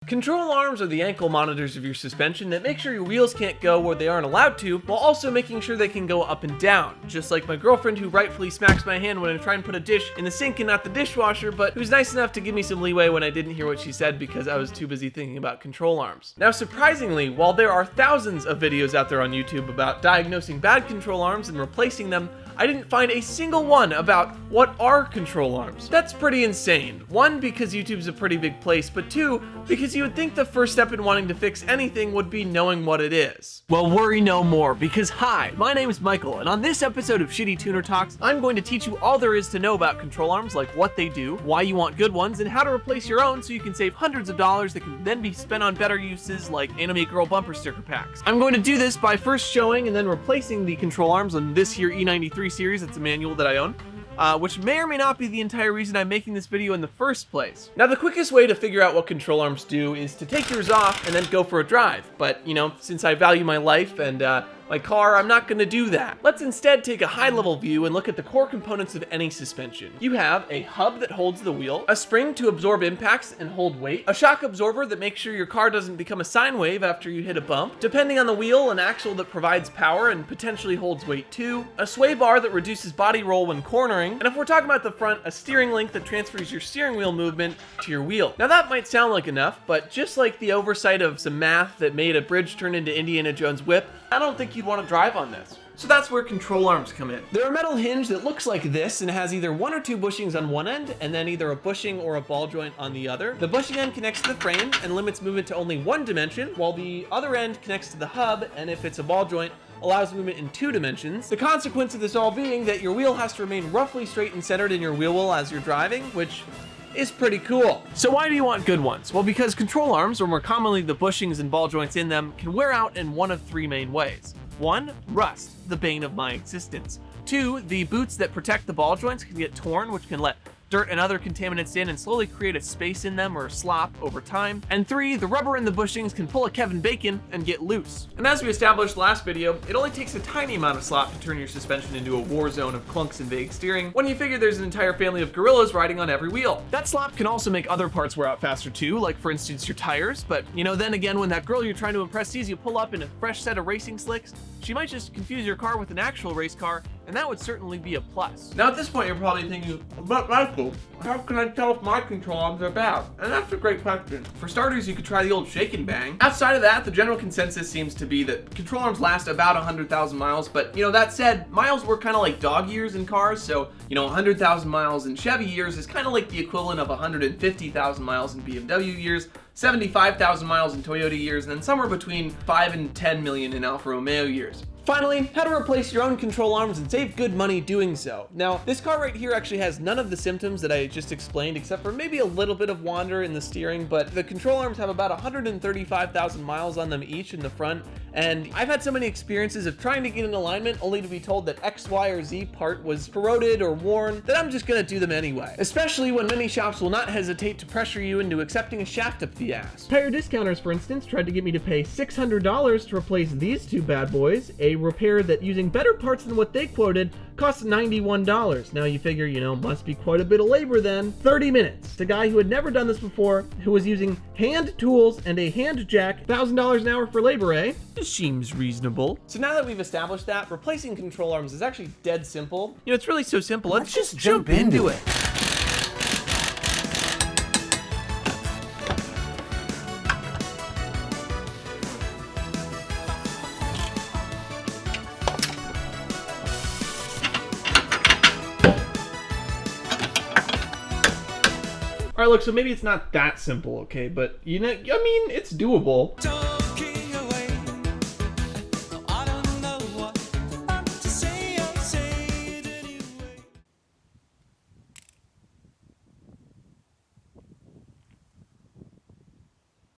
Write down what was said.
Control arms are the ankle monitors of your suspension that make sure your wheels can't go where they aren't allowed to, while also making sure they can go up and down. Just like my girlfriend, who rightfully smacks my hand when I try and put a dish in the sink and not the dishwasher, but who's nice enough to give me some leeway when I didn't hear what she said because I was too busy thinking about control arms. Now, surprisingly, while there are thousands of videos out there on YouTube about diagnosing bad control arms and replacing them, I didn't find a single one about what are control arms. That's pretty insane. One, because YouTube's a pretty big place, but two, because you would think the first step in wanting to fix anything would be knowing what it is. Well, worry no more, because hi, my name is Michael, and on this episode of Shitty Tuner Talks, I'm going to teach you all there is to know about control arms, like what they do, why you want good ones, and how to replace your own so you can save hundreds of dollars that can then be spent on better uses like Anime Girl bumper sticker packs. I'm going to do this by first showing and then replacing the control arms on this here E93 series. It's a manual that I own. Which may or may not be the entire reason I'm making this video in the first place. Now, the quickest way to figure out what control arms do is to take yours off and then go for a drive. But, you know, since I value my life and my car, I'm not gonna do that. Let's instead take a high-level view and look at the core components of any suspension. You have a hub that holds the wheel, a spring to absorb impacts and hold weight, a shock absorber that makes sure your car doesn't become a sine wave after you hit a bump, depending on the wheel, an axle that provides power and potentially holds weight too, a sway bar that reduces body roll when cornering, and if we're talking about the front, a steering link that transfers your steering wheel movement to your wheel. Now that might sound like enough, but just like the oversight of some math that made a bridge turn into Indiana Jones' whip, I don't think you'd want to drive on this. So that's where control arms come in. They're a metal hinge that looks like this and has either one or two bushings on one end and then either a bushing or a ball joint on the other. The bushing end connects to the frame and limits movement to only one dimension, while the other end connects to the hub, and if it's a ball joint, allows movement in two dimensions. The consequence of this all being that your wheel has to remain roughly straight and centered in your wheel well as you're driving, which is pretty cool. So why do you want good ones? Well, because control arms, or more commonly the bushings and ball joints in them, can wear out in one of three main ways. 1. Rust, the bane of my existence. 2. The boots that protect the ball joints can get torn, which can let dirt and other contaminants in and slowly create a space in them or a slop over time. And 3, the rubber in the bushings can pull a Kevin Bacon and get loose. And as we established last video, it only takes a tiny amount of slop to turn your suspension into a war zone of clunks and vague steering when you figure there's an entire family of gorillas riding on every wheel. That slop can also make other parts wear out faster too, like for instance your tires, but you know, then again, when that girl you're trying to impress sees you pull up in a fresh set of racing slicks, she might just confuse your car with an actual race car, and that would certainly be a plus. Now at this point you're probably thinking, but Michael, how can I tell if my control arms are bad? And that's a great question. For starters, you could try the old shake and bang. Outside of that, the general consensus seems to be that control arms last about 100,000 miles, but you know, that said, miles work kind of like dog years in cars, so you know, 100,000 miles in Chevy years is kind of like the equivalent of 150,000 miles in BMW years, 75,000 miles in Toyota years, and then somewhere between 5 and 10 million in Alfa Romeo years. Finally, how to replace your own control arms and save good money doing so. Now, this car right here actually has none of the symptoms that I just explained, except for maybe a little bit of wander in the steering, but the control arms have about 135,000 miles on them each in the front, and I've had so many experiences of trying to get in alignment only to be told that X, Y, or Z part was corroded or worn, that I'm just gonna do them anyway. Especially when many shops will not hesitate to pressure you into accepting a shaft up the ass. Tire Discounters, for instance, tried to get me to pay $600 to replace these two bad boys, a repair that, using better parts than what they quoted, costs $91. Now you figure, you know, must be quite a bit of labor then. 30 minutes. The guy who had never done this before, who was using hand tools and a hand jack, $1,000 an hour for labor, eh? This seems reasonable. So now that we've established that, replacing control arms is actually dead simple. You know, it's really so simple. Let's just jump into it. All right, look, so maybe it's not that simple, okay? But, you know, I mean, it's doable.